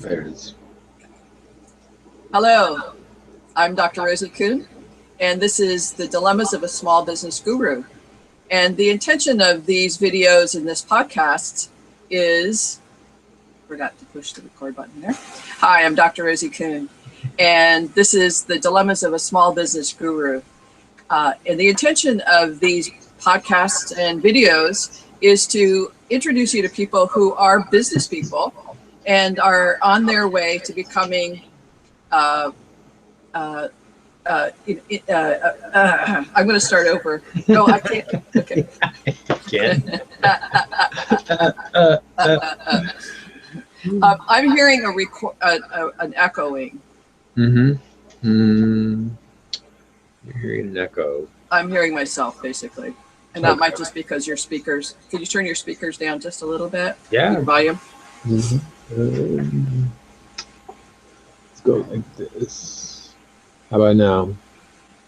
There it is. Hello, I'm Dr. Rosie Kuhn, and this is the Dilemmas of a Small Business Guru. And the intention of these videos and this podcast is, forgot to push the record button there. Hi, I'm Dr. Rosie Kuhn, and this is the Dilemmas of a Small Business Guru. And the intention of these podcasts and videos is to introduce you to people who are business people and are on their way to becoming I'm going to start over. No, I can't. Okay. Again. I'm hearing an echoing. You're hearing an echo. I'm hearing myself, basically. And that might just because your speakers, could you turn your speakers down just a little bit? Yeah. Your volume. Let's go like this. How about now?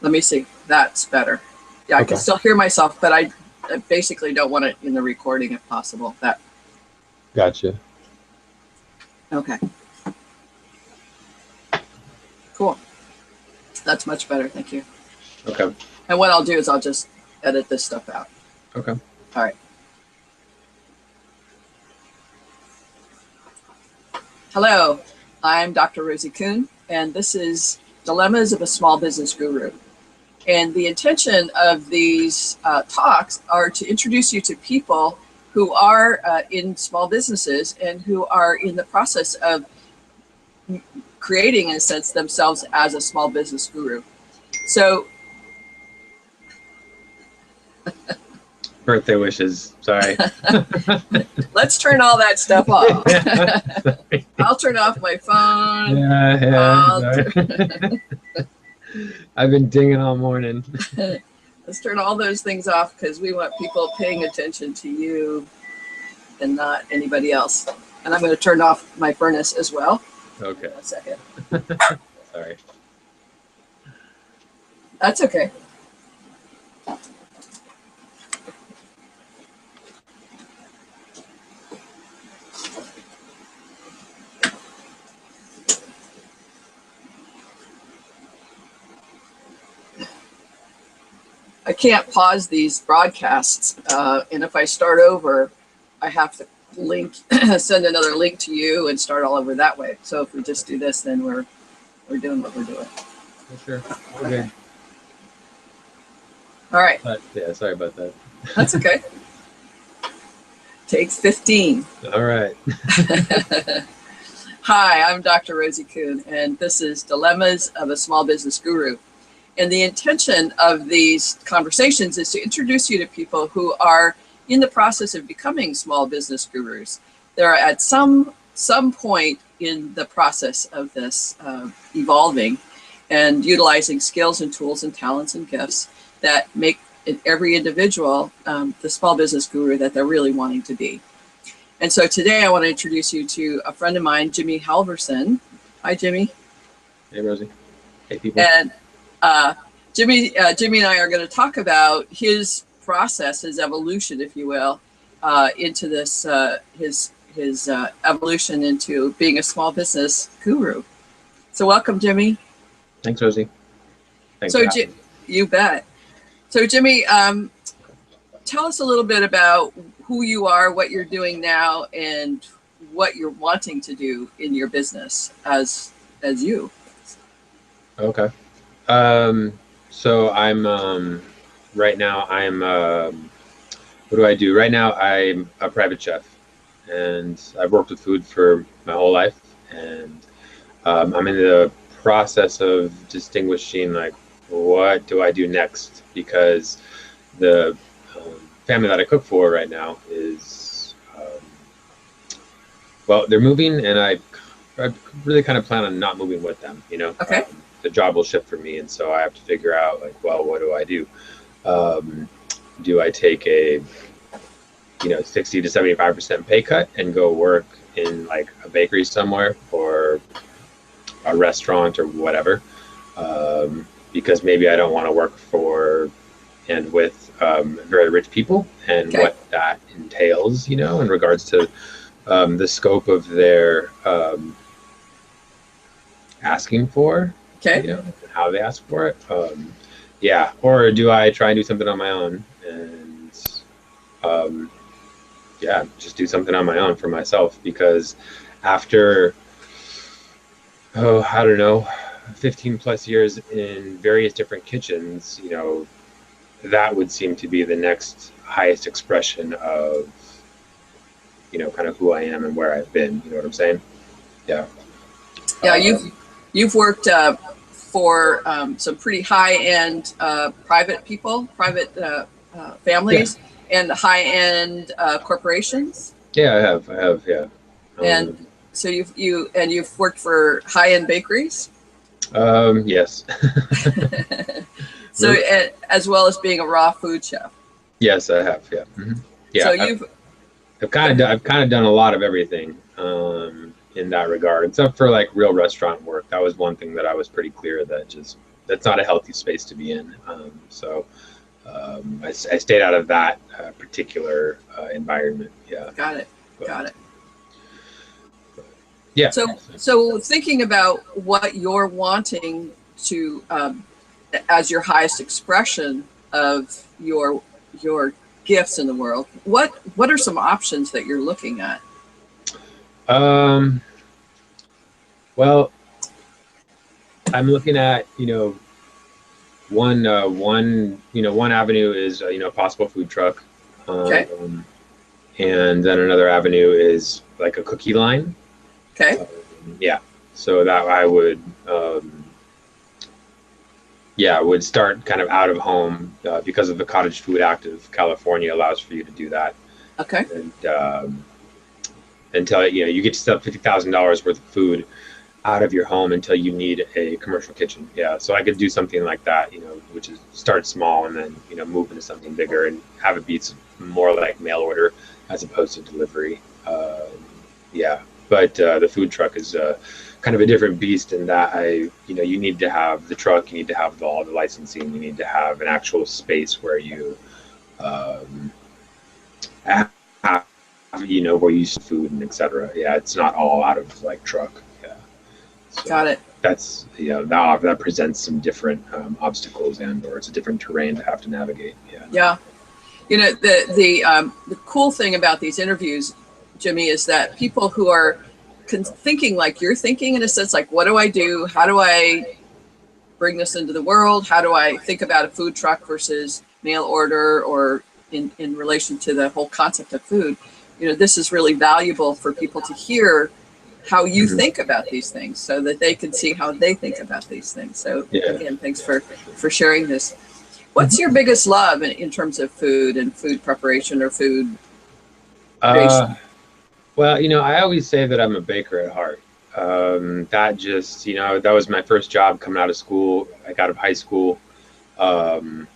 Let me see. That's better. Yeah, I can still hear myself, but I basically don't want it in the recording if possible. That. Gotcha. Okay. Cool. That's much better. Thank you. Okay. And what I'll do is I'll just edit this stuff out. Okay. All right. Hello, I'm Dr. Rosie Kuhn, and this is Dilemmas of a Small Business Guru. And the intention of these talks are to introduce you to people who are in small businesses and who are in the process of creating, in a sense, themselves as a small business guru. So, Birthday wishes. Sorry. let's turn all that stuff off. I'll turn off my phone. Yeah. I've been dinging all morning. Let's turn all those things off because we want people paying attention to you and not anybody else. And I'm going to turn off my furnace as well. Okay. 1 second. Sorry. That's okay. I can't pause these broadcasts, and if I start over, I have to send another link to you and start all over that way. So if we just do this, then we're doing what we're doing. For sure. Okay. All right. Yeah, sorry about that. That's okay. Take 15. All right. Hi, I'm Dr. Rosie Kuhn, and this is Dilemmas of a Small Business Guru. And the intention of these conversations is to introduce you to people who are in the process of becoming small business gurus. They're at some point in the process of this evolving and utilizing skills and tools and talents and gifts that make every individual the small business guru that they're really wanting to be. And so today I want to introduce you to a friend of mine, Jimmy Halverson. Hi, Jimmy. Hey, Rosie. Hey, people. And Jimmy and I are going to talk about his process, his evolution, if you will, into this his evolution into being a small business guru. So welcome, Jimmy. Thanks, Rosie. Thanks. So you bet. So Jimmy, tell us a little bit about who you are, what you're doing now, and what you're wanting to do in your business as you. Okay. So I'm right now what do I do? Right now I'm a private chef, and I've worked with food for my whole life, and I'm in the process of distinguishing like what do I do next, because the family that I cook for right now is well, they're moving, and I really kind of plan on not moving with them, you know. Okay. The job will shift for me, and so I have to figure out like, well, what do I do? Do I take a 60 to 75% pay cut and go work in like a bakery somewhere or a restaurant or whatever, because maybe I don't want to work for and with very rich people, and what that entails, in regards to the scope of their asking for, Okay. you know, how they ask for it. Yeah, or do I try and do something on my own and um, yeah, just do something on my own for myself because after I don't know, 15 plus years in various different kitchens, you know, that would seem to be the next highest expression of, you know, kind of who I am and where I've been. You know what I'm saying? Yeah. Yeah, Um, you've worked for some pretty high end private people, private yeah. families, and high end corporations. Yeah, I have. I have. Yeah. And Um, so you've worked for high end bakeries. yes. So as well as being a raw food chef. Yes, I have. Yeah. So Yeah. you've Kind of I've kind of done a lot of everything in that regard, except for like real restaurant work. That was one thing that I was pretty clear that just that's not a healthy space to be in. I stayed out of that particular environment. Yeah, got it, but got it. yeah, So thinking about what you're wanting to as your highest expression of your gifts in the world, what are some options that you're looking at? um, well, I'm looking at one avenue is a possible food truck, Okay, um, and then another avenue is like a cookie line. okay, Um, yeah, so that I would, yeah, would start kind of out of home because of the Cottage Food Act of California allows for you to do that, okay, and until you get to sell $50,000 worth of food out of your home until you need a commercial kitchen. Yeah, so I could do something like that, which is start small and then move into something bigger and have it be more like mail order as opposed to delivery. Yeah, but the food truck is kind of a different beast in that you need to have the truck, you need to have all the licensing, you need to have an actual space where you um, have, where you use food and etc. Yeah, it's not all out of like truck. Yeah, got so it. that's that presents some different obstacles and or it's a different terrain to have to navigate. Yeah. Yeah, the cool thing about these interviews, Jimmy, is that people who are thinking like you're thinking in a sense, like what do I do? How do I bring this into the world? How do I think about a food truck versus mail order or in relation to the whole concept of food? This is really valuable for people to hear how you Mhm. think about these things so that they can see how they think about these things. So Yeah. again, thanks for sharing this. What's your biggest love in terms of food and food preparation or food Uh, creation? well, I always say that I'm a baker at heart. That just, that was my first job coming out of school, like out of high school. Um,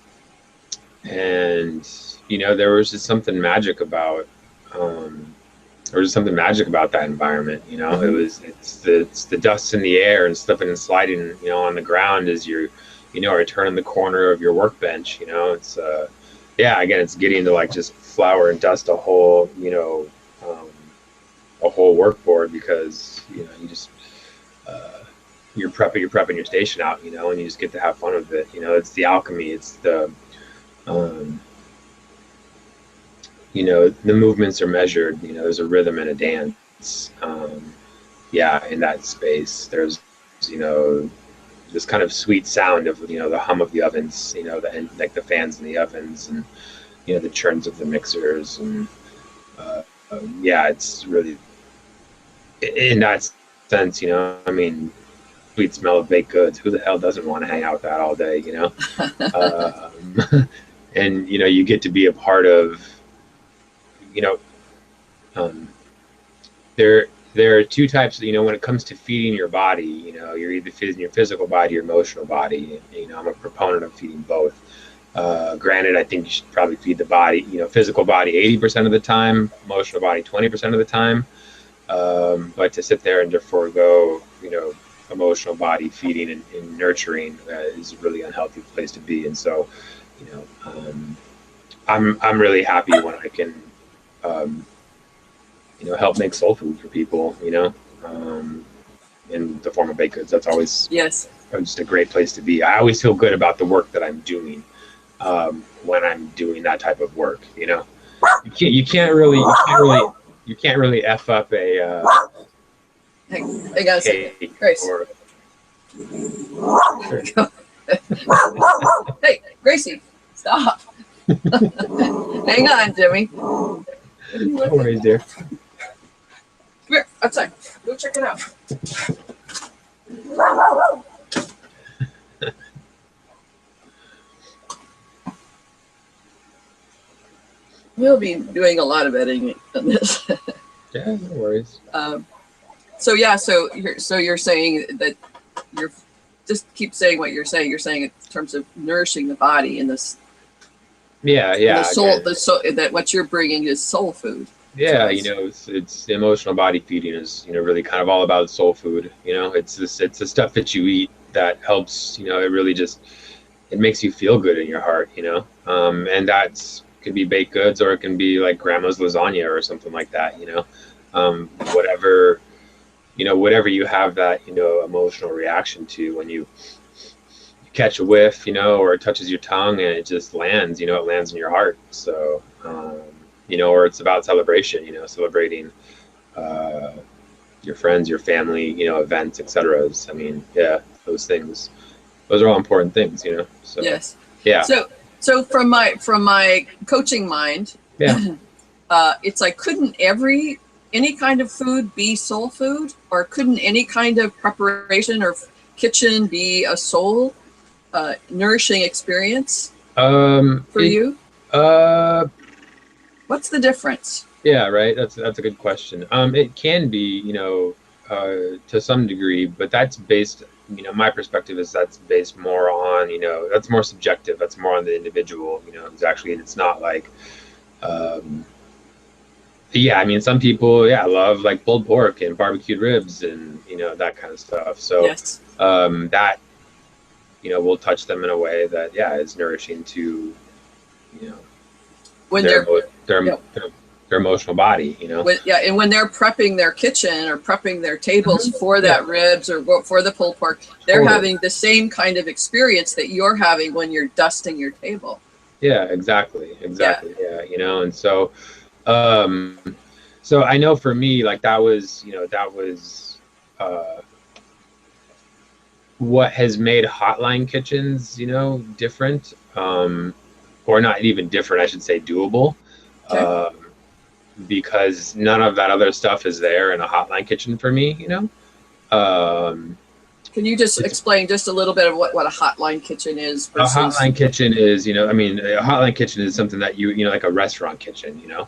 and, there was just something magic um, something magic about that environment. Mm-hmm. It's the dust in the air and slipping and sliding, on the ground as are turning the corner of your workbench. Yeah, again, it's getting to like just flour and dust a whole workboard because you just uh, you're prepping your station out, and you just get to have fun with it. It's the alchemy. It's um, the movements are measured. There's a rhythm and a dance. Yeah, in that space, there's you know this kind of sweet sound of the hum of the ovens, and like the fans in the ovens, and the churns of the mixers, and yeah, it's really in that sense, I mean, sweet smell of baked goods. Who the hell doesn't want to hang out with that all day, and you get to be a part of, you know, um, there are two types. When it comes to feeding your body, you're either feeding your physical body or emotional body. I'm a proponent of feeding both. Granted, I think you should probably feed the body, physical body 80% of the time, emotional body 20% of the time. But to sit there and to forego, emotional body feeding and nurturing is a really unhealthy place to be. And so, you know, um, I'm really happy when I can, um, help make soul food for people. Um, in the form of baked goods. That's always Yes. just a great place to be. I always feel good about the work that I'm doing when I'm doing that type of work. You know, you can't really f up a Hang on a second, cake Grace. or sure. Hey, Gracie, stop. Hang on, Jimmy. What are you No looking worries, at? dear. Come here, outside. Go check it out. We'll be doing a lot of editing on this. Yeah, no worries. So yeah, so you're saying that you're just keep saying what you're saying. You're saying in terms of nourishing the body and this Yeah, and the yeah. soul, Again, the soul that what you're bringing is soul food to yeah, you us. know, it's emotional body feeding is, you know, really kind of all about soul food. You know, it's the stuff that you eat that helps. You know, it really just it makes you feel good in your heart. You know, and that's can be baked goods or it can be like grandma's lasagna or something like that. You know, whatever you know, whatever you have that emotional reaction to when you catch a whiff, you know, or it touches your tongue and it just lands. You know, it lands in your heart. So. You know, or it's about celebration, you know, celebrating uh, your friends, your family, you know, events, etc. I mean, yeah, those things, those are all important things, you know. So, Yes. yeah, So from my coaching mind, yeah. it's like couldn't any kind of food be soul food, or couldn't any kind of preparation or kitchen be a soul nourishing experience for It, you? uh, What's the difference? yeah, right. That's a good question. It can be, you know, to some degree, but that's based, you know, my perspective is that's based more on, you know, that's more subjective. That's more on the individual, you know, exactly. And it's not like, um, yeah, I mean, some people, yeah, love like pulled pork and barbecued ribs and you know that kind of stuff. So Yes. that you know will touch them in a way that yeah is nourishing to you know When their they're emo- their yeah, their, their emotional body. You know. and when they're prepping their kitchen or prepping their tables Mhm. for Yeah, that ribs or for the pulled pork, they're totally. having the same kind of experience that you're having when you're dusting your table. Yeah, exactly, Yeah. exactly. Yeah, you know, and so um, so I know for me, like that was you know that was. What has made hotline kitchens, you know, different, or not even different, I should say, doable, Okay. um, because none of that other stuff is there in a hotline kitchen for me. You know, um, Can you just it's explain just a little bit of what a hotline kitchen is a versus? hotline kitchen is, you know, I mean, a hotline kitchen is something that you know, like a restaurant kitchen, you know,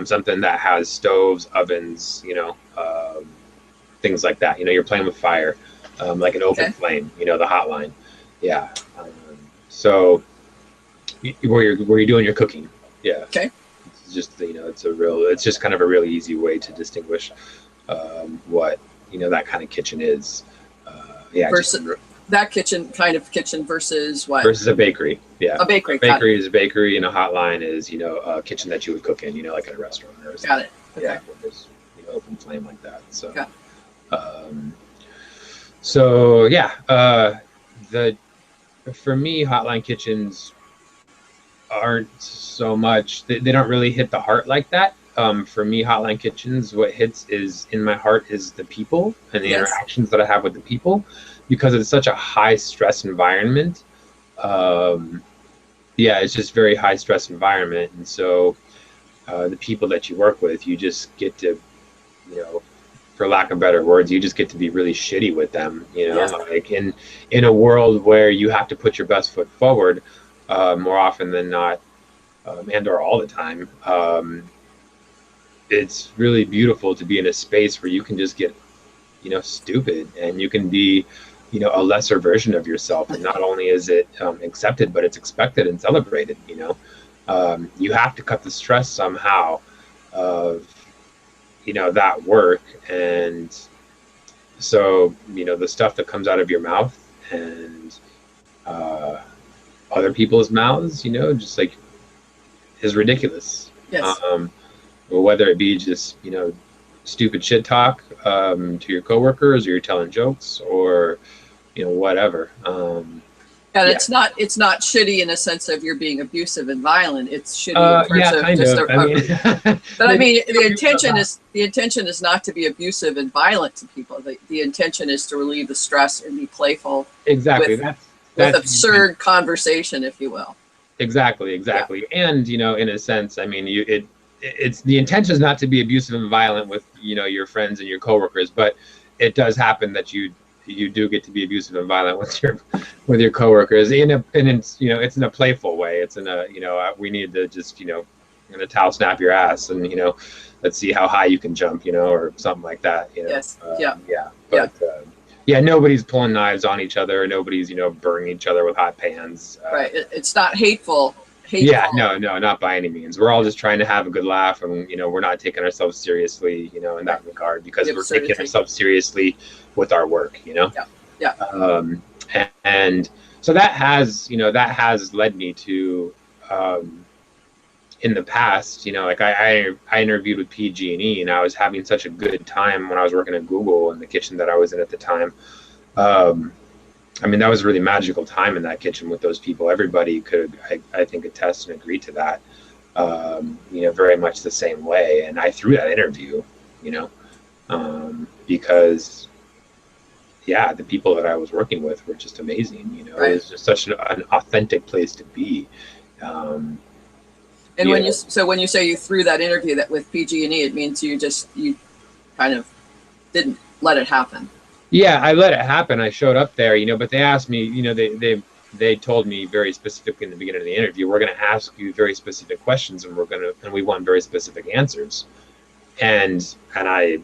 something that has stoves, ovens, you know, things like that. You know, you're playing with fire, like an open Okay. flame. You know, the hotline. Yeah. So where you're doing your cooking. Yeah. Okay. It's just you know it's just kind of a really easy way to distinguish what you know that kind of kitchen is. Yeah, just Versus that kitchen kind of kitchen versus what? versus a bakery. Yeah, A a bakery. Got it. bakery is a bakery, and a hotline is you know a kitchen that you would cook in. You know, like in a restaurant or Got something. it. Yeah, Okay. where there's you know, open flame like that. So. Got Um, so yeah, the for me, hotline kitchens aren't so much they don't really hit the heart like that. For me, hotline kitchens, what hits is in my heart is the people and it. the Yes. interactions that I have with the people because it's such a high stress environment. Um, yeah, it's just very high stress environment, and so the people that you work with, you just get to, you know, for lack of better words, you just get to be really shitty with them. You know, Yes. like in a world where you have to put your best foot forward more often than not, and or all the time. It's really beautiful to be in a space where you can just get you know stupid and you can be you know a lesser version of yourself and not only is it accepted but it's expected and celebrated. You know, you have to cut the stress somehow of you know that work and so you know the stuff that comes out of your mouth and uh, other people's mouths you know just like is ridiculous. Yes. Or whether it be just you know stupid shit talk to your coworkers, or you're telling jokes, or whatever. And Yeah. it's not shitty in a sense of you're being abusive and violent. It's shitty in terms Yeah, of kind just of. I mean, but I maybe mean not. the intention is not to be abusive and violent to people. The intention is to relieve the stress and be playful Exactly. with That's the intent. absurd conversation, if you will. Exactly, Yeah. exactly. And in a sense, I mean, it's the intention is not to be abusive and violent with your friends and your coworkers, but it does happen that you do get to be abusive and violent with your coworkers, and it's in a playful way. It's in a we need to just in a towel snap your ass, and let's see how high you can jump, or something like that. Yes. Yeah. Yeah, Yeah. but yeah, nobody's pulling knives on each other. Nobody's burning each other with hot pans. Right. It's not hateful. Yeah, Hateful. no, no, not by any means. We're all just trying to have a good laugh, and we're not taking ourselves seriously, in Right. that regard, The because we're taking absurdity. ourselves seriously with our work. Yeah. Yeah. And so that has led me to, um, in the past, like I interviewed with PG&E, and I was having such a good time when I was working at Google in the kitchen that I was in at the time. Um, I mean, that was a really magical time in that kitchen with those people. Everybody could, I think, attest and agree to that, very much the same way. And I threw that interview, because, yeah, the people that I was working with were just amazing. It Right. was just such an authentic place to be. Um, And you when know, when you say you threw that interview that with PG&E, it means you kind of didn't let it happen. Yeah, I let it happen. I showed up there, but they asked me, they told me very specifically in the beginning of the interview, we're going to ask you very specific questions, and we want very specific answers. And I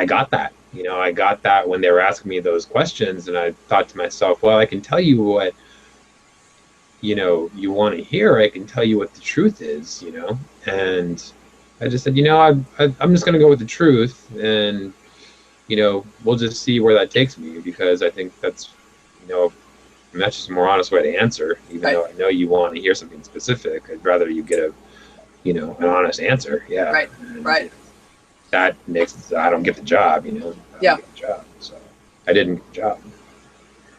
got that. I got that when they were asking me those questions, and I thought to myself, well, I can tell you what, you want to hear. I can tell you what the truth is, And I just said, I'm just going to go with the truth, and we'll just see where that takes me, because I think that's, that's just a more honest way to answer. Even Right. though I know you want to hear something specific, I'd rather you get an honest answer. Yeah. Right. And Right. that makes, I don't get the job, I don't Yeah. get the job. So I didn't get the job.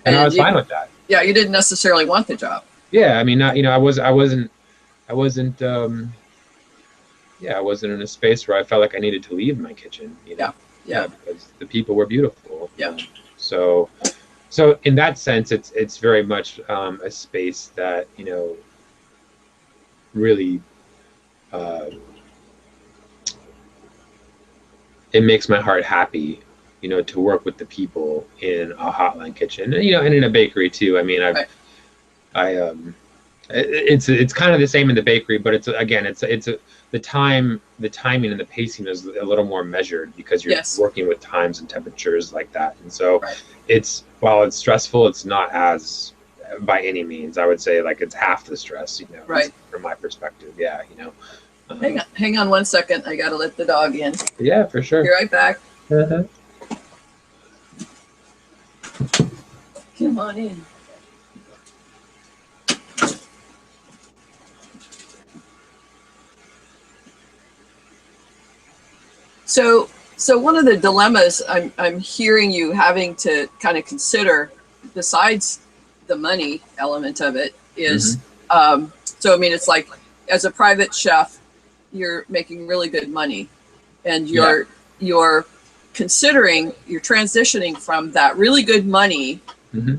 And I And was fine with that. yeah, you didn't necessarily want the job. Yeah. I mean, not, I wasn't, yeah, I wasn't in a space where I felt like I needed to leave my kitchen, Yeah. Yeah. because the people were beautiful. Yeah. So in that sense, it's very much a space that really, uh, it makes my heart happy, to work with the people in a hotline kitchen, and in a bakery too. I mean, Right. it's kind of the same in the bakery, but the timing and the pacing is a little more measured, because you're Yes. working with times and temperatures like that. And so Right. while it's stressful, it's not as, by any means, I would say, like, it's half the stress, Right. from my perspective. Yeah. Hang on 1 second. I gotta let the dog in. Yeah, for sure. Be right back. Uh-huh. Come on in. So one of the dilemmas I'm hearing you having to kind of consider, besides the money element of it, is so I mean, it's like, as a private chef, you're making really good money, and you're considering, you're transitioning from that really good money Mm-hmm.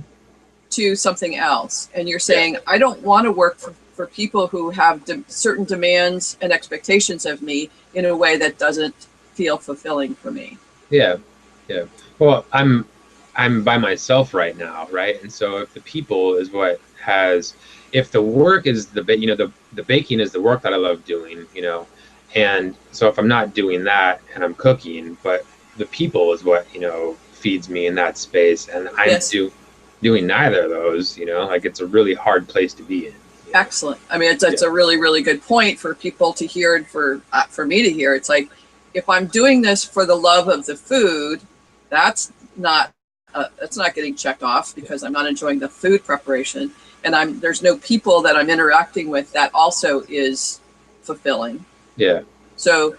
to something else, and you're saying, I don't want to work for people who have certain demands and expectations of me in a way that doesn't feel fulfilling for me. Yeah, yeah. Well, I'm by myself right now, right? And so if the people is what has, if the work is the baking is the work that I love doing, and so if I'm not doing that and I'm cooking, but the people is what feeds me in that space, and I'm Yes. doing neither of those, like, it's a really hard place to be in. Excellent. I mean, it's a really, really good point for people to hear, and for me to hear. It's like, if I'm doing this for the love of the food, that's not getting checked off, because I'm not enjoying the food preparation, and there's no people that I'm interacting with that also is fulfilling. Yeah. So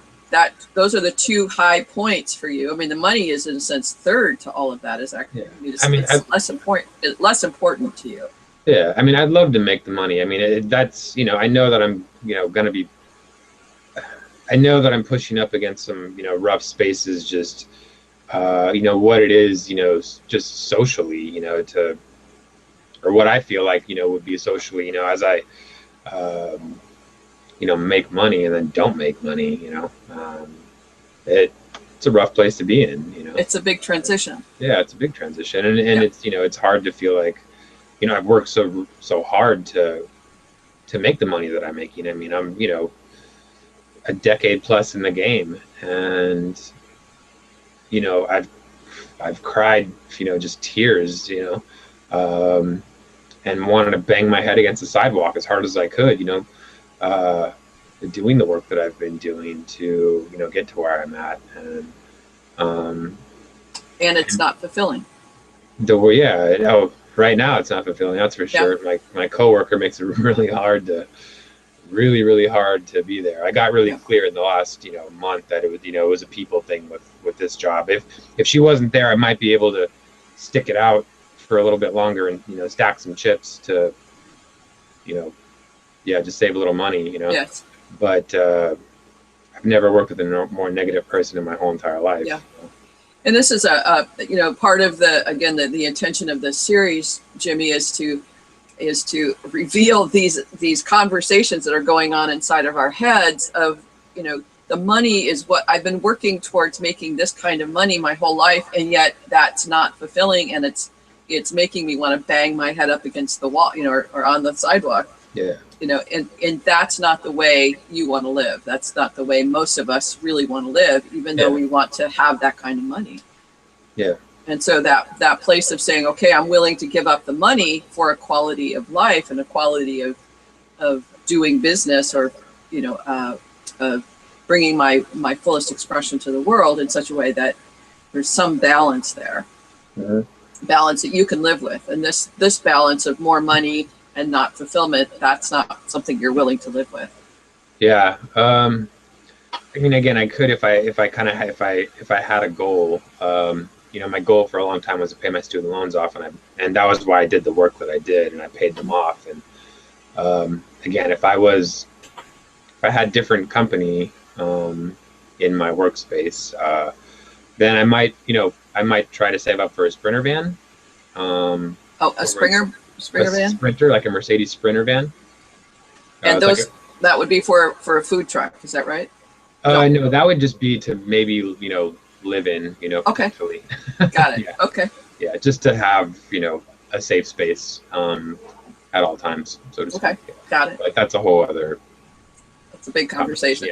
those are the two high points for you. I mean, the money is in a sense third to all of that. Is actually, Yeah. I mean, I mean, it's less important to you. yeah. I mean, I'd love to make the money. I mean, that's, I know that I'm, going to be, I know that I'm pushing up against some, rough spaces, just, what it is, just socially, or what I feel like, would be socially, as I, um, make money and then don't make money, it, it's a rough place to be in. It's a big transition. Yeah, it's a big transition. And Yeah. it's, it's hard to feel like, I've worked so hard to make the money that I'm making. I mean, I'm, a decade plus in the game, and, I've cried, just tears, and wanted to bang my head against the sidewalk as hard as I could, uh, doing the work that I've been doing to, get to where I'm at. Um, And it's not fulfilling. yeah, right now it's not fulfilling, that's for Yeah. sure. My coworker makes it really hard to be there. I got really Yeah. clear in the last, month that it was, it was a people thing with this job. If she wasn't there, I might be able to stick it out for a little bit longer and, stack some chips to, you know, yeah, just save a little money, Yes. But I've never worked with a more negative person in my whole entire life. Yeah. And this is part of the intention of this series, Jimmy, is to reveal these conversations that are going on inside of our heads of, the money is what I've been working towards, making this kind of money my whole life, and yet that's not fulfilling, and it's making me want to bang my head up against the wall, or on the sidewalk. Yeah. And that's not the way you want to live. That's not the way most of us really want to live, even though we want to have that kind of money. Yeah. And so that place of saying, okay, I'm willing to give up the money for a quality of life and a quality of doing business, or, bringing my fullest expression to the world in such a way that there's some balance there, balance that you can live with. And this balance of more money and not fulfillment, that's not something you're willing to live with. Yeah. I mean, again, I could if I had a goal. My goal for a long time was to pay my student loans off, and that was why I did the work that I did, and I paid them off. And again, if I had different company in my workspace, then I might try to save up for a Sprinter van. A Sprinter van? Sprinter, like a Mercedes Sprinter van. And that would be for a food truck, is that right? No, that would just be to maybe, live in, Okay. potentially. Got it. Yeah. Okay. Yeah, just to have, a safe space at all times, so to speak. Okay. Got it. But that's a whole other. That's a big conversation.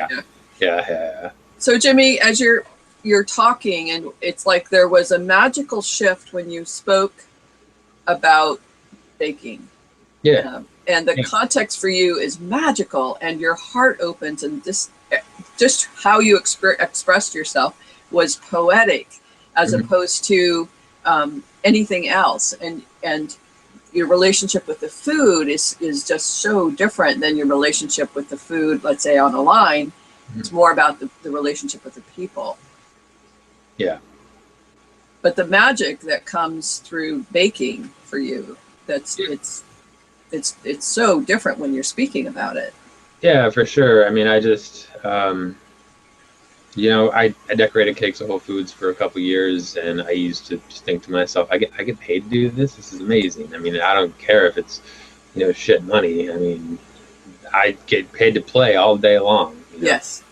Yeah. So Jimmy, as you're talking, and it's like there was a magical shift when you spoke about baking. Yeah. And the context for you is magical, and your heart opens, and just how you expressed yourself was poetic, as opposed to anything else. And your relationship with the food is just so different than your relationship with the food, let's say, on a line. It's more about the relationship with the people. Yeah. But the magic that comes through baking for you, it's so different when you're speaking about it. Yeah, for sure. I mean, I just, I decorated cakes at Whole Foods for a couple years, and I used to just think to myself, I get paid to do this. This is amazing. I mean, I don't care if it's, shit money. I mean, I get paid to play all day long. Yes.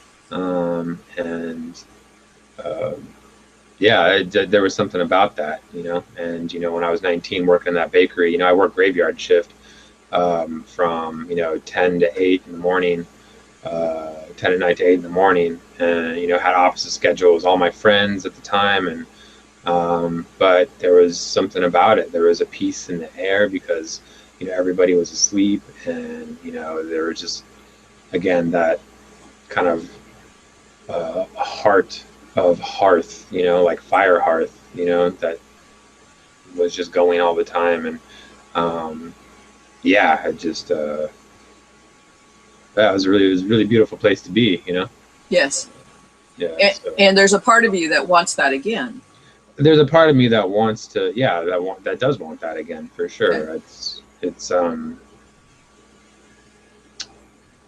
Yeah, there was something about that, and, when I was 19 working in that bakery, I worked graveyard shift from, 10 to 8 in the morning, 10 at night to 8 in the morning, and, had opposite schedules, all my friends at the time. And, but there was something about it. There was a peace in the air because, everybody was asleep, and, there was just, again, that kind of heart of hearth, like fire hearth, that was just going all the time. And yeah, it just that was a really beautiful place to be. Yes. Yeah. So And there's a part of you that wants that again. there's a part of me that wants to, yeah, that does want that again for Okay. sure. It's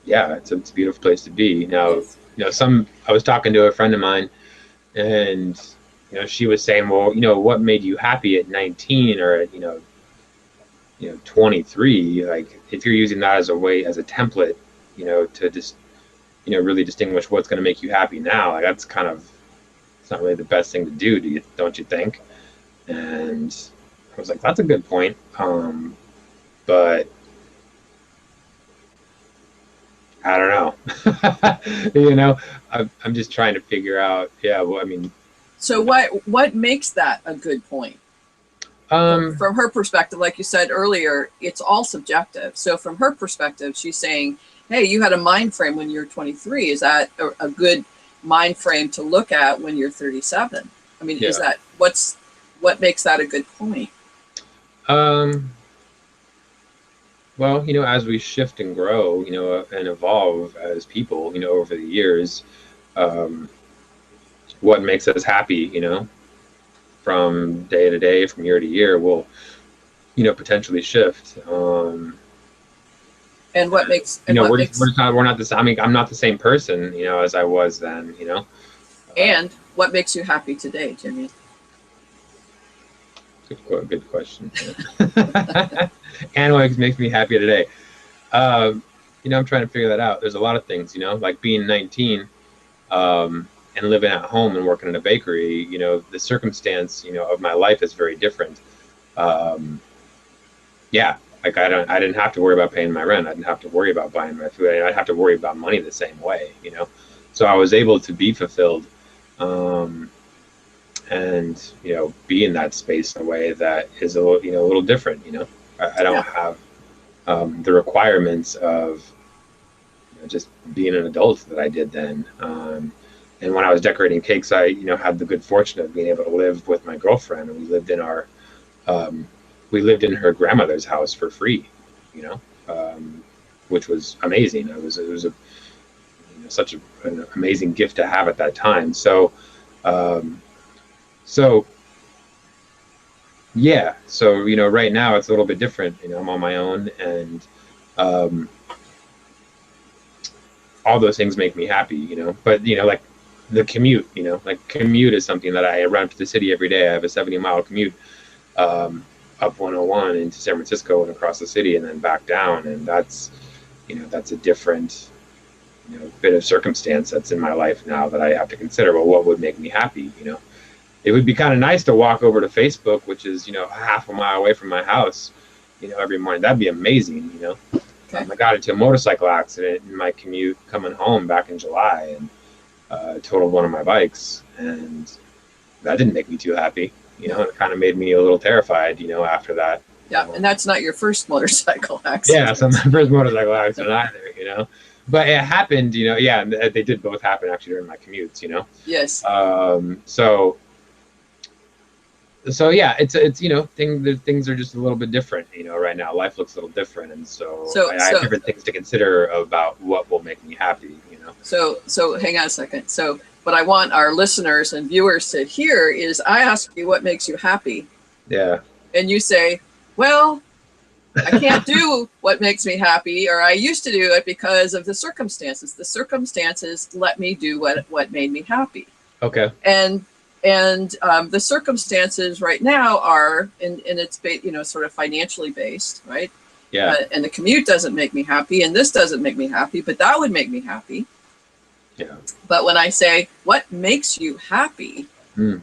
yeah, it's a beautiful place to be. Now, Yes. I was talking to a friend of mine, and she was saying, well, what made you happy at 19 or at 23? Like, if you're using that as a way, as a template, to just really distinguish what's going to make you happy now, like that's kind of, it's not really the best thing to do, don't you think? And I was like, that's a good point. But I don't know. I'm just trying to figure out. Yeah, well, I mean, So what makes that a good point? um, From her perspective, like you said earlier, it's all subjective. So from her perspective, she's saying, hey, you had a mind frame when you're 23. Is that a good mind frame to look at when you're 37? I mean, is yeah. that what makes that a good point? Um, well, as we shift and grow, and evolve as people, over the years, um, what makes us happy, from day to day, from year to year, will, potentially shift. And what makes We're just not, we're not this. I mean, I'm not the same person, as I was then, uh, and what makes you happy today, Jimmy? good question. And what makes me happy today? Um, I'm trying to figure that out. There's a lot of things, like being 19, and living at home and working in a bakery. The circumstance, of my life is very different. Um, yeah, like I didn't have to worry about paying my rent. I didn't have to worry about buying my food. I didn't have to worry about money the same way, So I was able to be fulfilled, um, and be in that space in a way that is a little different. I don't Yeah. have the requirements of just being an adult that I did then. And when I was decorating cakes, I had the good fortune of being able to live with my girlfriend, and um, we lived in her grandmother's house for free, you know, um, which was amazing. It was such an amazing gift to have at that time. Um, so yeah, so right now it's a little bit different. I'm on my own, and um, all those things make me happy. But like the commute, like commute is something that I run to the city every day. I have a 70-mile commute, up 101 into San Francisco and across the city and then back down. And that's a different, bit of circumstance that's in my life now that I have to consider. Well, what would make me happy? It would be kind of nice to walk over to Facebook, which is, half a mile away from my house, every morning. That'd be amazing. Okay. I got into a motorcycle accident in my commute coming home back in July, and totaled one of my bikes, and that didn't make me too happy. It kind of made me a little terrified, after that. Yeah, and that's not your first motorcycle Yeah, accident. so my first motorcycle accident either, but it happened, yeah, and they did both happen actually during my commutes, Yes. so yeah, it's things are just a little bit different, right now. Life looks a little different, and so So I have so different things to consider about what will make me happy. so hang on a second. So what I want our listeners and viewers to hear is I ask you what makes you happy, Yeah. and you say, well, I can't do what makes me happy, or I used to do it because of the circumstances. The circumstances let me do what made me happy. Okay. And the circumstances right now are, and it's sort of financially based, right? Yeah. And the commute doesn't make me happy, and this doesn't make me happy, but that would make me happy. Yeah. But when I say what makes you happy, Mm.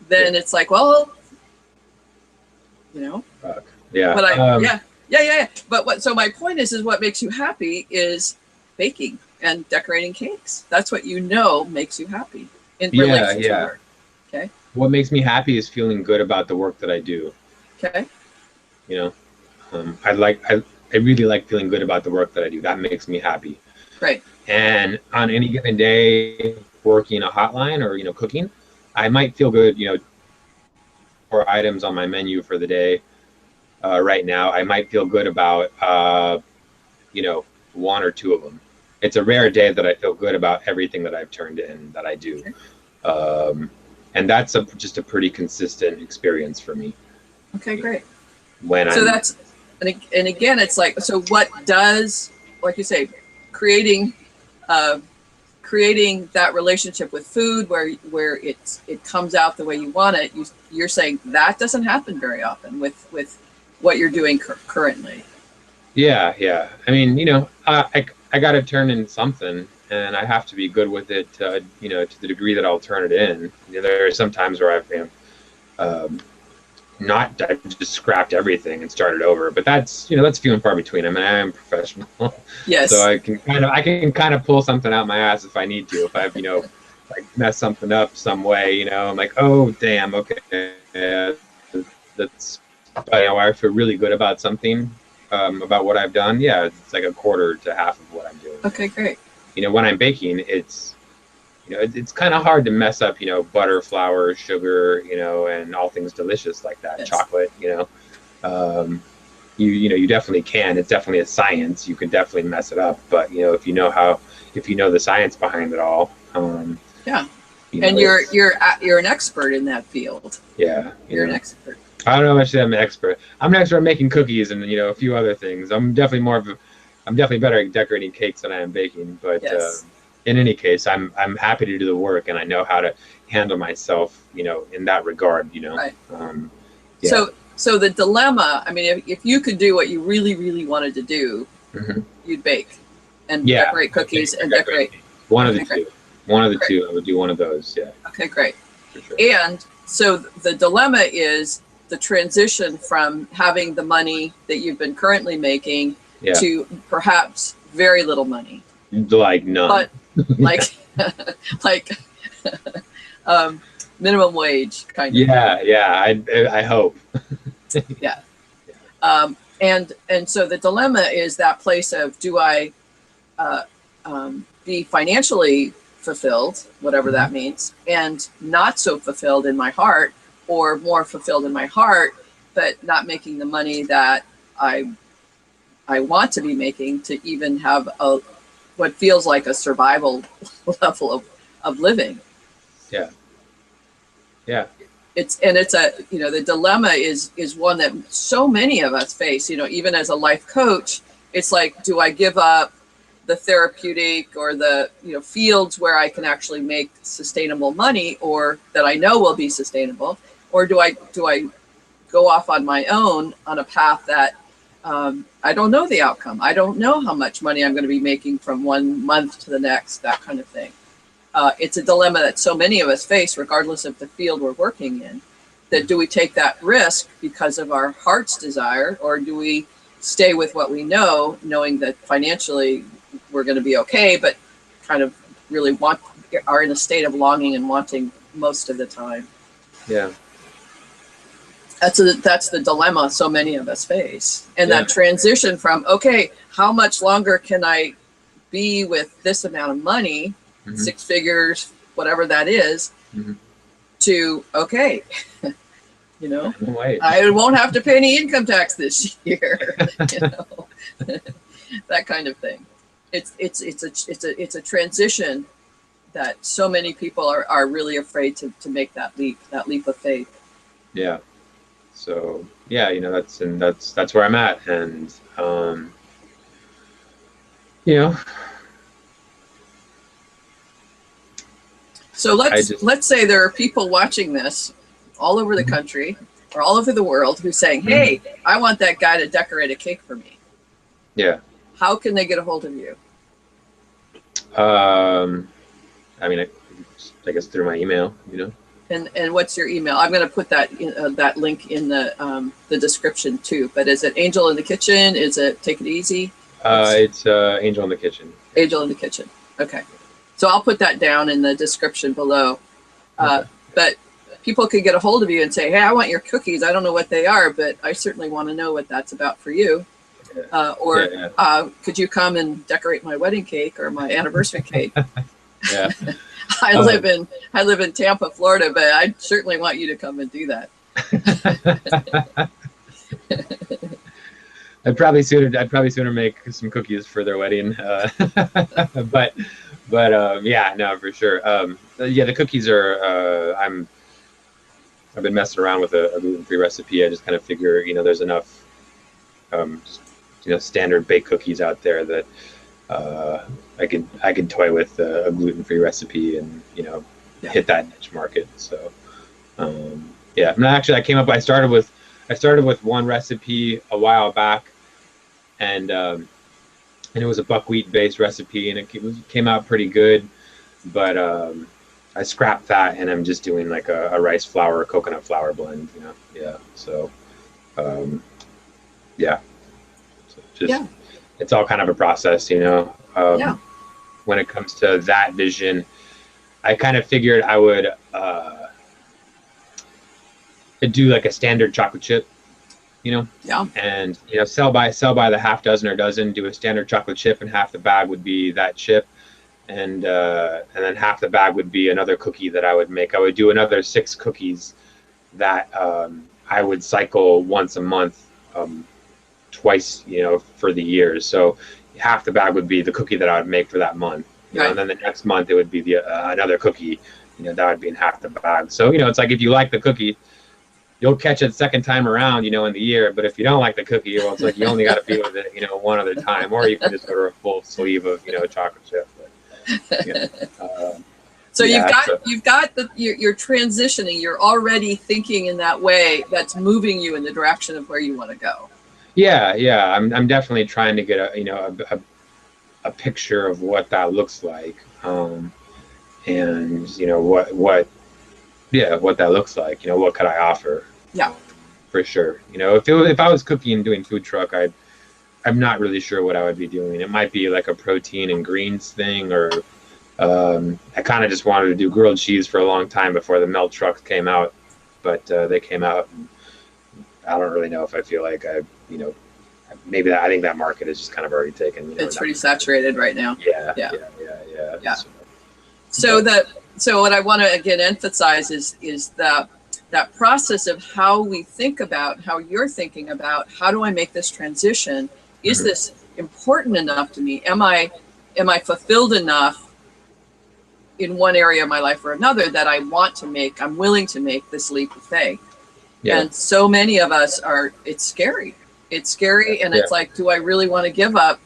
then it's like, well, Fuck. Yeah. but yeah. But so my point is what makes you happy is baking and decorating cakes. That's what makes you happy in Yeah. relation to Yeah. work. Okay. What makes me happy is feeling good about the work that I do. Okay. You know, I really like feeling good about the work that I do. That makes me happy. Great. And on any given day, working a hotline or cooking, I might feel good. For items on my menu for the day. Right now, I might feel good about one or two of them, it's a rare day that I feel good about everything that I've turned in that I do. Okay. And that's just a pretty consistent experience for me. Okay, great. When So I'm, that's, and again, it's like, so what does, like you say, creating, uh, creating that relationship with food where it comes out the way you want it, you're saying that doesn't happen very often with what you're doing currently. yeah, yeah. I mean, I got to turn in something, and I have to be good with it, to the degree that I'll turn it in. There are some times where um, not I just scrapped everything and started over, but that's few and far between. I mean, I am professional, so Yes. I can kind of pull something out my ass if I need to. If I've like mess something up some way, I'm like, oh damn, okay, that's I feel really good about something, about what I've done. Yeah, it's like a quarter to half of what I'm doing. Okay, great. When I'm baking, it's kind of hard to mess up, butter, flour, sugar, and all things delicious like that, Yes. chocolate, um, you definitely can. It's definitely a science. You can definitely mess it up, but if you know the science behind it all, Yeah. you know, And it's you're an expert in that field. yeah, You're an expert. I don't know if I'm an expert. I'm an expert at making cookies and a few other things. I'm definitely better at decorating cakes than I am baking. But Yes. in any case, I'm happy to do the work, and I know how to handle myself, in that regard. Right. Yeah. So the dilemma, I mean, if you could do what you really, really wanted to do, Hmm. you'd bake and Yeah. decorate I think cookies I and decorate decorate. one of the Okay, great. two. One of the Great. two. I would do one of those. Yeah, Okay, great. for sure. And so the dilemma is the transition from having the money that you've been currently making Yeah, to perhaps very little money, like none. but like, like, um, minimum wage kind of thing. Yeah, yeah. I hope. Yeah. And so the dilemma is that place of, do I uh, be financially fulfilled, whatever Hmm. that means, and not so fulfilled in my heart, or more fulfilled in my heart, but not making the money that I I want to be making to even have a what feels like a survival level of living. Yeah, yeah. It's a, the dilemma is one that so many of us face, even as a life coach. It's like, do I give up the therapeutic or the fields where I can actually make sustainable money, or that I know will be sustainable, or do I go off on my own on a path that I don't know the outcome. I don't know how much money I'm going to be making from one month to the next, that kind of thing. It's a dilemma that so many of us face, regardless of the field we're working in. That, do we take that risk because of our heart's desire, or do we stay with what we know, knowing that financially we're going to be okay, but kind of really are in a state of longing and wanting most of the time? Yeah, That's the dilemma so many of us face, and yeah. that transition from, okay, how much longer can I be with this amount of money, Hmm. 6 figures, whatever that is, Hmm. to, okay, you know, Wait. I won't have to pay any income tax this year, that kind of thing. It's a transition that so many people are really afraid to make that leap of faith. Yeah. So yeah, that's where I'm at, and you know, So I let's just let's say there are people watching this all over the Mhm. country or all over the world who's saying, Mhm. "Hey, I want that guy to decorate a cake for me." Yeah. How can they get a hold of you? Um, I mean, I guess through my email, And what's your email? I'm going to put that link in the description too. But is it Angel in the Kitchen? Is it Take It Easy? What's It's Angel in the Kitchen. Yeah. Angel in the Kitchen? Okay, so I'll put that down in the description below. Okay. But people could get a hold of you and say, "Hey, I want your cookies. I don't know what they are, but I certainly want to know what that's about for you." Yeah. Or Yeah. could you come and decorate my wedding cake or my anniversary cake? Yeah. I live Um, in I live in Tampa, Florida, but I certainly want you to come and do that. I'd probably sooner make some cookies for their wedding. But yeah, no, for sure. Yeah, the cookies are. I've been messing around with a gluten-free recipe. I just kind of figure, there's enough, just, standard baked cookies out there that I could toy with a gluten-free recipe and Yeah. hit that niche market. So yeah, and actually, I started with one recipe a while back, and it was a buckwheat based recipe, and came out pretty good. But I scrapped that, and I'm just doing like a rice flour, coconut flour blend. Yeah. So um, yeah, so just Yeah. it's all kind of a process. Yeah. When it comes to that vision, I kind of figured I would do like a standard chocolate chip, Yeah. and sell by the half dozen or dozen. Do a standard chocolate chip, and half the bag would be that chip, and then half the bag would be another cookie that I would make. I would do another 6 cookies that I would cycle once a month, twice, for the year. So half the bag would be the cookie that I would make for that month, Right. and then the next month it would be the another cookie, that would be in half the bag. So it's like if you like the cookie, you'll catch it second time around, in the year. But if you don't like the cookie, well, it's like you only got to be with it, one other time, or you can just order a full sleeve of, chocolate chip. But, So yeah, you've got you're transitioning. You're already thinking in that way that's moving you in the direction of where you want to go. yeah. I'm definitely trying to get a picture of what that looks like, and what that looks like. What could I offer? Yeah. For sure. If I was cooking and doing food truck, I'm not really sure what I would be doing. It might be like a protein and greens thing, or I kind of just wanted to do grilled cheese for a long time before the melt trucks came out, but they came out, and I don't really know if I feel like maybe I think that market is just kind of already taken. It's pretty saturated right now. Yeah, Yeah. yeah. Yeah. So what I want to again emphasize is that process of how we think about, how you're thinking about, how do I make this transition? Is Mhm. this important enough to me? Am I fulfilled enough in one area of my life or another that I'm willing to make this leap of faith? Yeah, And so many of us it's scary. It's scary, and yeah, it's like, do I really want to give up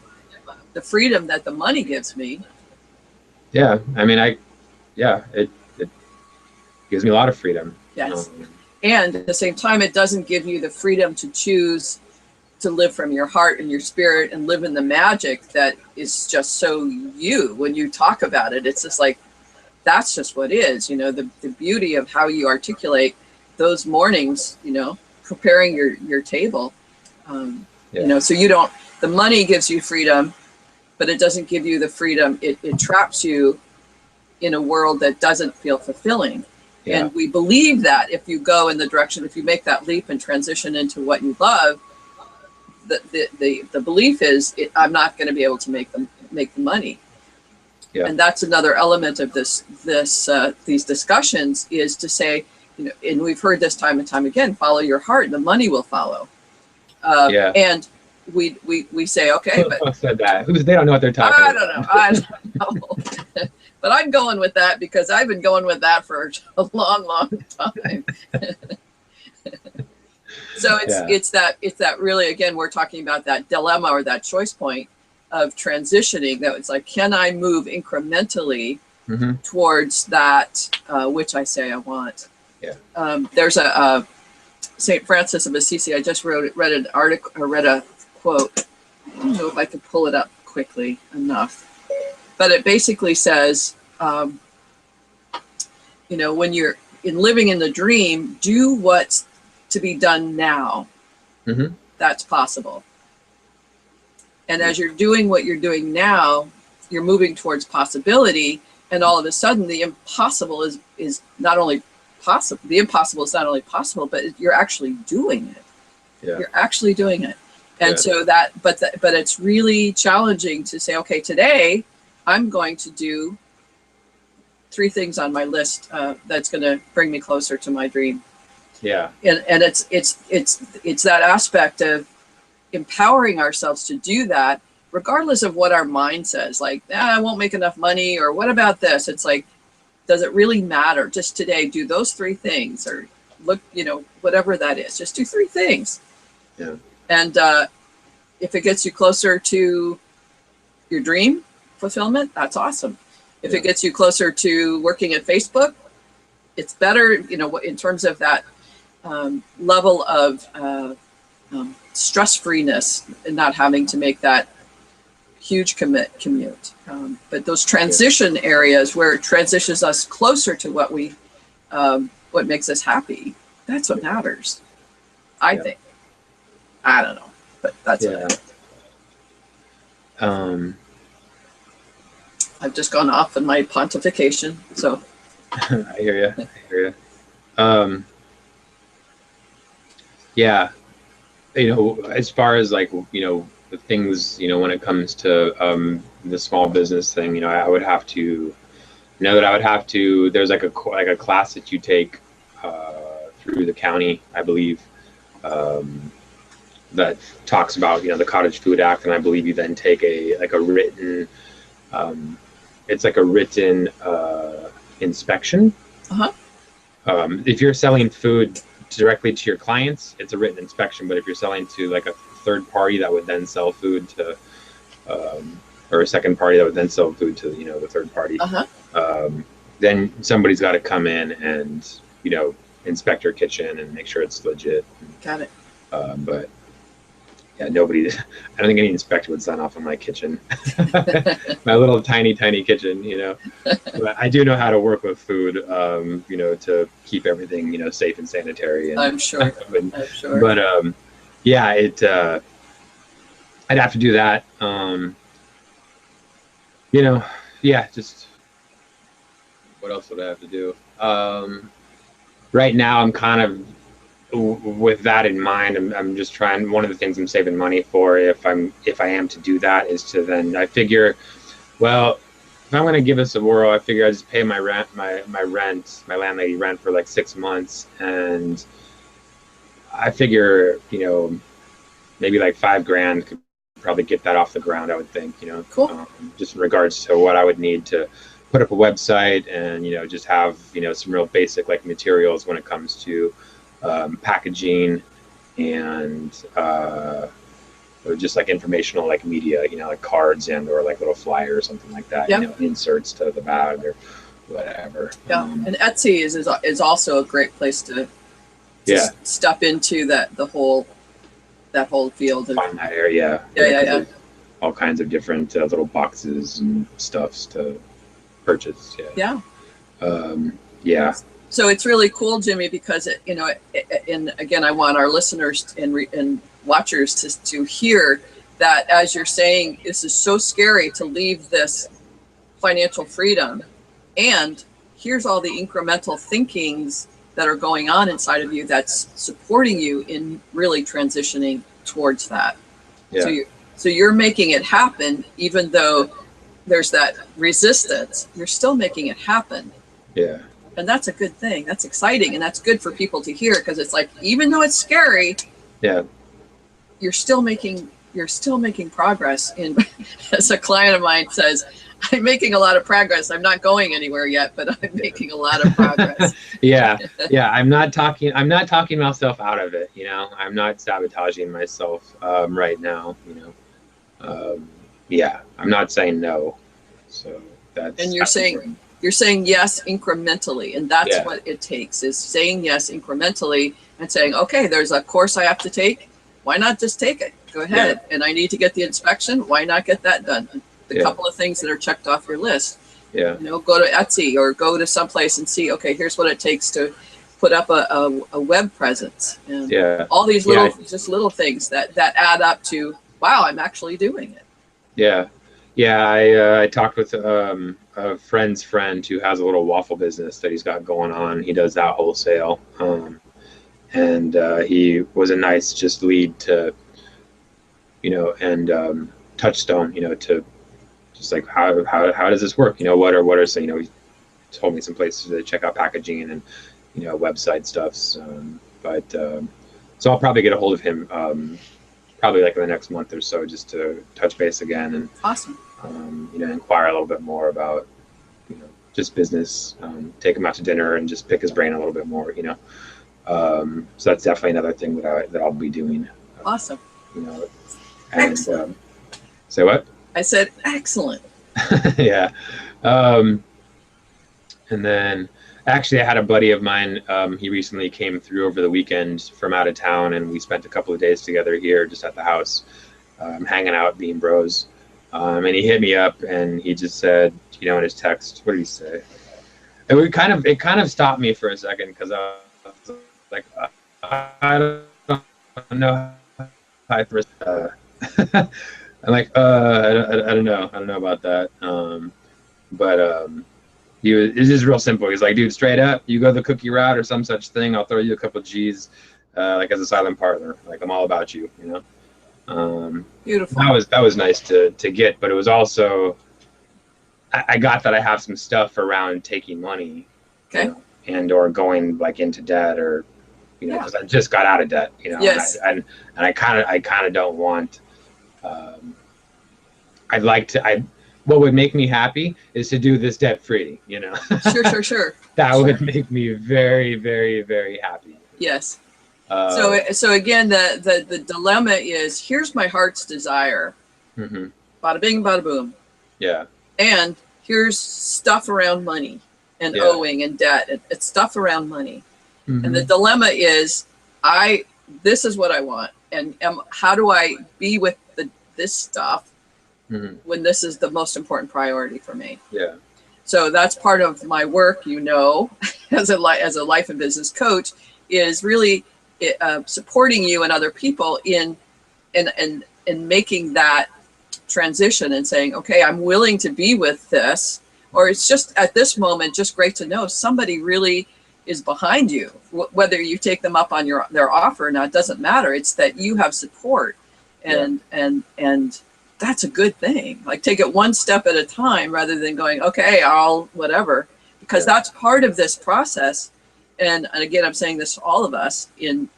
the freedom that the money gives me? yeah. I mean, it gives me a lot of freedom. Yes. And at the same time, it doesn't give you the freedom to choose to live from your heart and your spirit and live in the magic that is just so you. When you talk about it, it's just like, that's just what is, the beauty of how you articulate those mornings, preparing your table. Yeah. So the money gives you freedom, but it doesn't give you the freedom. It traps you in a world that doesn't feel fulfilling. Yeah. And we believe that if you go in the direction, if you make that leap and transition into what you love, the belief is I'm not going to be able to make the money. Yeah. And that's another element of these discussions, is to say, and we've heard this time and time again, follow your heart and the money will follow. Yeah. And we say, okay, but Who said that? They don't know what they're talking about. I don't know. But I'm going with that because I've been going with that for a long, long time. So it's that really, again, we're talking about that dilemma or that choice point of transitioning. That it's like, can I move incrementally towards that which I say I want? Yeah. There's a St. Francis of Assisi. I just read an article or read a quote. I don't know if I could pull it up quickly enough, but it basically says, when you're living in the dream, do what's to be done now. That's possible. And as you're doing what you're doing now, you're moving towards possibility. And all of a sudden, the impossible is not only possible. The impossible is not only possible, but you're actually doing it. Yeah. You're actually doing it. And so but it's really challenging to say, okay, today I'm going to do 3 things on my list that's going to bring me closer to my dream. Yeah. And it's that aspect of empowering ourselves to do that, regardless of what our mind says, like, I won't make enough money, or what about this? It's like, does it really matter? Just today, do those 3 things, or look, whatever that is, just do 3 things. Yeah. And if it gets you closer to your dream fulfillment, that's awesome. If it gets you closer to working at Facebook, it's better, in terms of that level of stress-freeness and not having to make that huge commute. But those transition areas where it transitions us closer to what makes us happy, that's what matters, I think. I don't know, but that's what I think. I've just gone off in my pontification, so. I hear you. Yeah, as far as like, the things, when it comes to the small business thing, I would have to there's like a class that you take through the county, I believe, that talks about, the Cottage Food Act, and I believe you then take a written it's like a written inspection. If you're selling food directly to your clients, it's a written inspection. But if you're selling to like a third party that would then sell food to, or a second party that would then sell food to, the third party, then somebody's got to come in and, inspect your kitchen and make sure it's legit. Got it. But yeah, I don't think any inspector would sign off on my kitchen. My little tiny kitchen, But I do know how to work with food, to keep everything, safe and sanitary. And, I'm sure. I'm sure. But yeah, I'd have to do that. Yeah, just what else would I have to do? Right now, I'm kind of, with that in mind, I'm just trying. One of the things I'm saving money for, if I am to do that, is to then, I figure, well, if I'm going to give this a whirl, I figure I just pay my rent, my landlady rent for like 6 months, and I figure, maybe like $5,000 could probably get that off the ground, I would think, Cool. Just in regards to what I would need to put up a website and, just have, some real basic like materials when it comes to packaging and just like informational like media, like cards and or like little flyers or something like that, inserts to the bag or whatever. Yeah, and Etsy is also a great place to step into that whole field. Find that area. Yeah. All kinds of different little boxes and stuffs to purchase. Yeah. Yeah. So it's really cool, Jimmy, because and again, I want our listeners and watchers to hear that, as you're saying, this is so scary to leave this financial freedom, and here's all the incremental thinkings that are going on inside of you that's supporting you in really transitioning towards that. Yeah. So you're making it happen, even though there's that resistance. You're still making it happen. Yeah. And that's a good thing. That's exciting, and that's good for people to hear, because it's like, even though it's scary, you're still making progress. In as a client of mine says, I'm making a lot of progress. I'm not going anywhere yet, but I'm making a lot of progress. Yeah. I'm not talking myself out of it. I'm not sabotaging myself right now. Yeah, I'm not saying no. So that's. And you're saying yes incrementally, and that's what it takes, is saying yes incrementally and saying, okay, there's a course I have to take. Why not just take it? Go ahead. And I need to get the inspection. Why not get that done? The couple of things that are checked off your list. Yeah. Go to Etsy or go to someplace and see, okay, here's what it takes to put up a web presence. And all these little things that add up to, wow, I'm actually doing it. Yeah. I talked with a friend's friend who has a little waffle business that he's got going on. He does that wholesale. And he was a nice just lead to, and touchstone, to just like, how does this work? What are some, he told me some places to check out packaging and, website stuffs. So I'll probably get a hold of him probably like in the next month or so, just to touch base again and Awesome. inquire a little bit more about just business. Take him out to dinner and just pick his brain a little bit more. So that's definitely another thing that I'll be doing. Awesome. You know, and Excellent. say what? I said excellent. Yeah. Um, and then actually, I had a buddy of mine. He recently came through over the weekend from out of town, and we spent a couple of days together here, just at the house, hanging out, being bros. And he hit me up, and he just said, in his text, what did he say? It kind of stopped me for a second because I was like, I don't know how I first. I'm like, I don't know. I don't know about that. But it's just real simple. He's like, dude, straight up, you go the cookie route or some such thing. I'll throw you a couple of G's, like as a silent partner. Like I'm all about you. Beautiful. That was nice to get, but it was also I got that I have some stuff around taking money, Okay. And or going like into debt or because I just got out of debt, Yes. and I kind of don't want. I'd like to. What would make me happy is to do this debt free. Sure. That Sure. would make me very, very, very happy. Yes. So again, the dilemma is, here's my heart's desire. Mm-hmm. Bada bing, bada boom. Yeah. And here's stuff around money and owing and debt. It's stuff around money. Mm-hmm. And the dilemma is, this is what I want. And how do I be with this stuff when this is the most important priority for me? Yeah. So that's part of my work, as a life and business coach, is really supporting you and other people in making that transition and saying, okay, I'm willing to be with this, or it's just at this moment just great to know somebody really is behind you. Whether you take them up on their offer or not doesn't matter. It's that you have support, and that's a good thing. Like, take it one step at a time rather than going, okay, I'll whatever, because that's part of this process. And again, I'm saying this to all of us in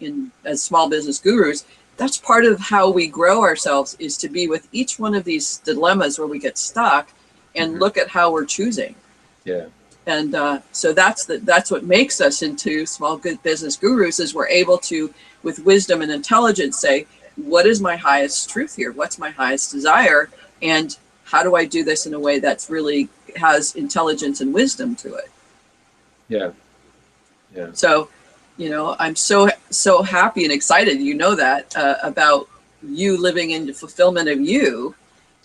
as small business gurus. That's part of how we grow ourselves, is to be with each one of these dilemmas where we get stuck and look at how we're choosing. Yeah. And so that's what makes us into small good business gurus, is we're able to, with wisdom and intelligence, say, what is my highest truth here? What's my highest desire? And how do I do this in a way that's really has intelligence and wisdom to it? Yeah. Yeah. So, I'm so happy and excited, that, about you living in the fulfillment of you,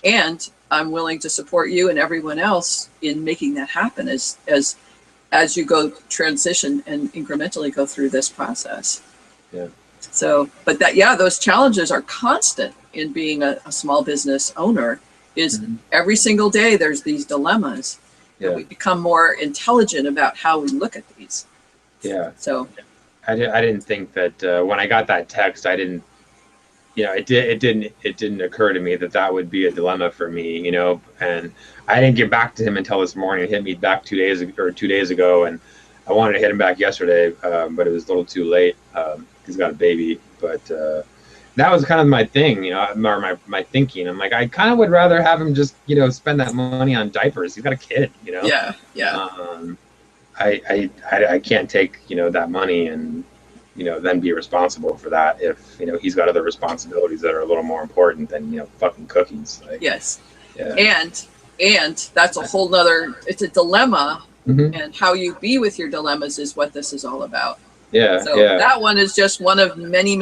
and I'm willing to support you and everyone else in making that happen as you go transition and incrementally go through this process. Yeah. So, but those challenges are constant in being a small business owner. Is every single day there's these dilemmas, and we become more intelligent about how we look at these. Yeah. So I didn't think that when I got that text, I didn't, it didn't occur to me that would be a dilemma for me, and I didn't get back to him until this morning. He hit me back 2 days ago, and I wanted to hit him back yesterday, but it was a little too late. He's got a baby, but that was kind of my thing, or my thinking. I'm like, I kind of would rather have him just, spend that money on diapers. He's got a kid, Yeah. I can't take that money and then be responsible for that if he's got other responsibilities that are a little more important than fucking cookies. Like, yes. Yeah. And that's a whole nother. It's a dilemma, Mm-hmm. and how you be with your dilemmas is what this is all about. Yeah. So Yeah. that one is just one of many.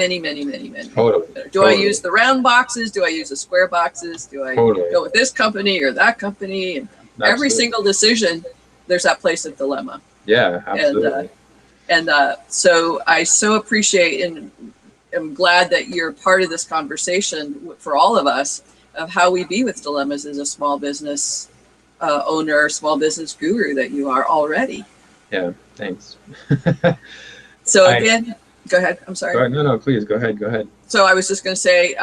Totally. Do I use the round boxes? Do I use the square boxes? Do I go with this company or that company? And every single decision, there's that place of dilemma. Yeah, absolutely. And so I so appreciate and am glad that you're part of this conversation for all of us of how we be with dilemmas as a small business owner, small business guru that you are already. Yeah, thanks. So again, go ahead. I'm sorry. No, please go ahead. So I was just going to say,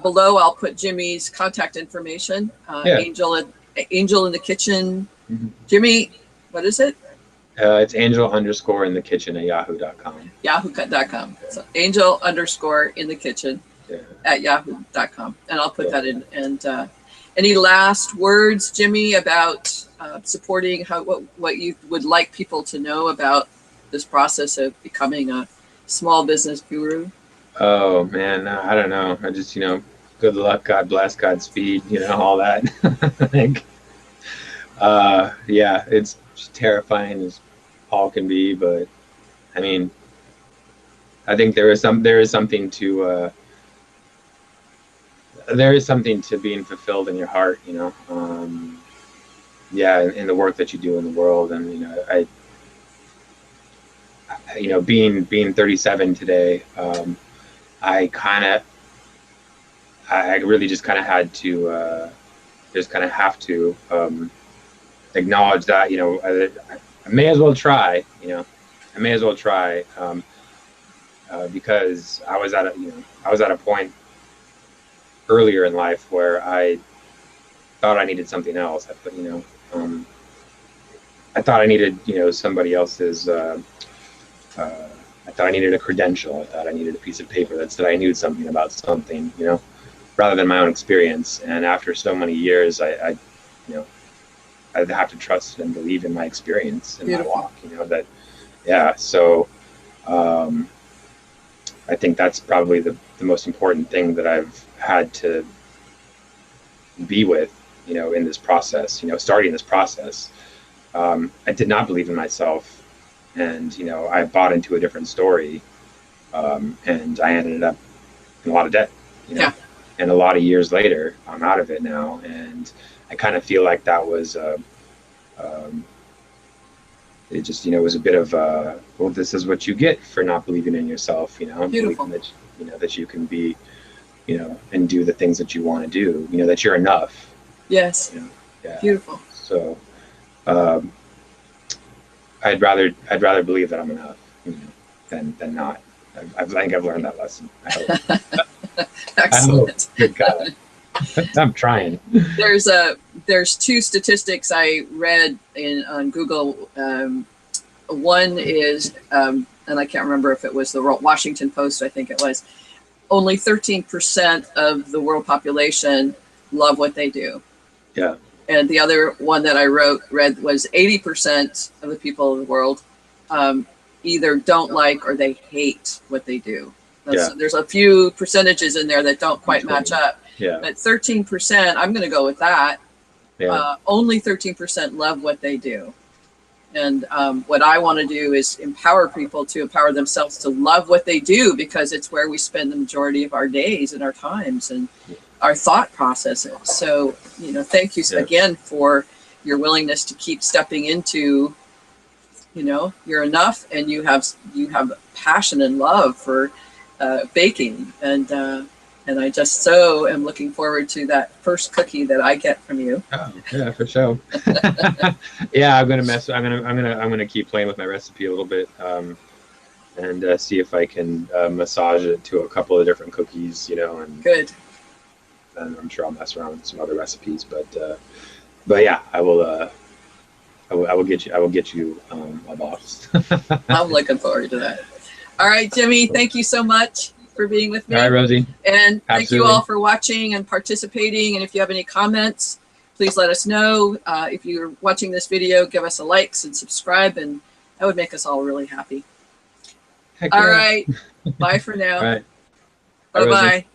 below I'll put Jimmy's contact information. Angel in the kitchen. Mm-hmm. Jimmy, what is it? It's angel_in the kitchen at yahoo.com. Yahoo.com. So angel_in the kitchen. Yeah. at yahoo.com. And I'll put Yeah. that in. And any last words, Jimmy, about supporting what you would like people to know about this process of becoming a small business guru? Oh man, I don't know. I just, good luck, God bless, Godspeed, all that. Like, yeah, it's terrifying as all can be, but I mean, I think there is something to being fulfilled in your heart, yeah, in the work that you do in the world. And being 37 today, I kind of I really just kind of had to just kind of have to acknowledge that I may as well try, I may as well try, because I was at a point earlier in life where I thought I needed something else. I thought I needed somebody else's. I thought I needed a credential. I thought I needed a piece of paper that said I knew something about something, rather than my own experience. And after so many years, you know, I have to trust and believe in my experience in my Beautiful. walk. Yeah. So I think that's probably the most important thing that I've had to be with, in this process. Starting this process, I did not believe in myself, and I bought into a different story, and I ended up in a lot of debt. Yeah. And a lot of years later, I'm out of it now, and I kind of feel like that was it just was a bit of well, this is what you get for not believing in yourself, Beautiful. believing that that you can be, and do the things that you want to do, that you're enough. Yes. Yeah. Beautiful. So um, I'd rather believe that I'm enough, than not. I think I've learned that lesson. I hope. I hope. Excellent. Good God. I'm trying. There's two statistics I read on Google. One is, and I can't remember if it was the Washington Post. I think it was. Only 13% of the world population love what they do. Yeah. And the other one that I read was 80% of the people of the world either don't like or they hate what they do. Yeah. There's a few percentages in there that don't quite match up. Yeah. But 13%, I'm going to go with that. Yeah. Only 13% love what they do. And what I want to do is empower people to empower themselves to love what they do, because it's where we spend the majority of our days and our times and our thought processes. So, thank you again for your willingness to keep stepping into, you're enough, and you have passion and love for baking. And I just so am looking forward to that first cookie that I get from you. Oh, yeah, for sure. Yeah, I'm gonna keep playing with my recipe a little bit, and see if I can massage it to a couple of different cookies, and Good. And I'm sure I'll mess around with some other recipes, but yeah, I will get you a box. I'm looking forward to that. All right, Jimmy, thank you so much for being with me. All right, Rosie. And thank Absolutely. you all for watching and participating. And if you have any comments, please let us know. If you're watching this video, give us a likes and subscribe, and that would make us all really happy. Heck All yeah. right. Bye for now. All right. Bye-bye.